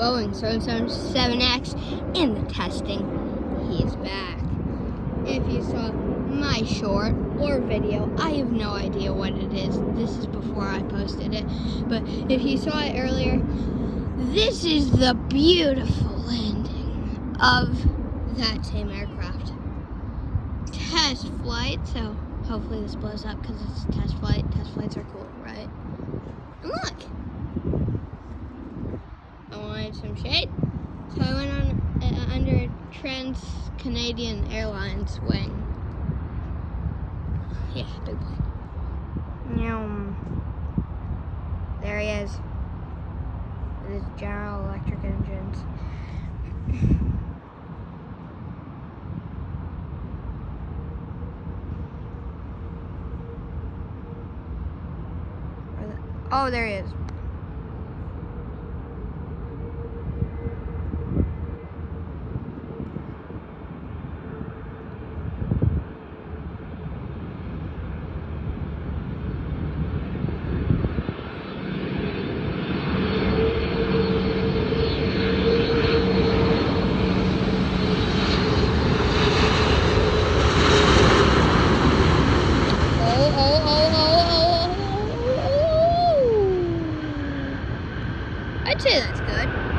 Boeing 777X in the testing. He's back. If you saw my short or video, I have no idea what it is. This is before I posted it. But if you saw it earlier, this is the beautiful landing of that same aircraft. Test flight, so hopefully this blows up because it's a test flight. Test flights are cool, right? And look! I wanted some shade, so I went on under Trans-Canadian Airlines wing. Yeah, big plane. There he is. It is General Electric engines. Oh, there he is. I'd say that's good.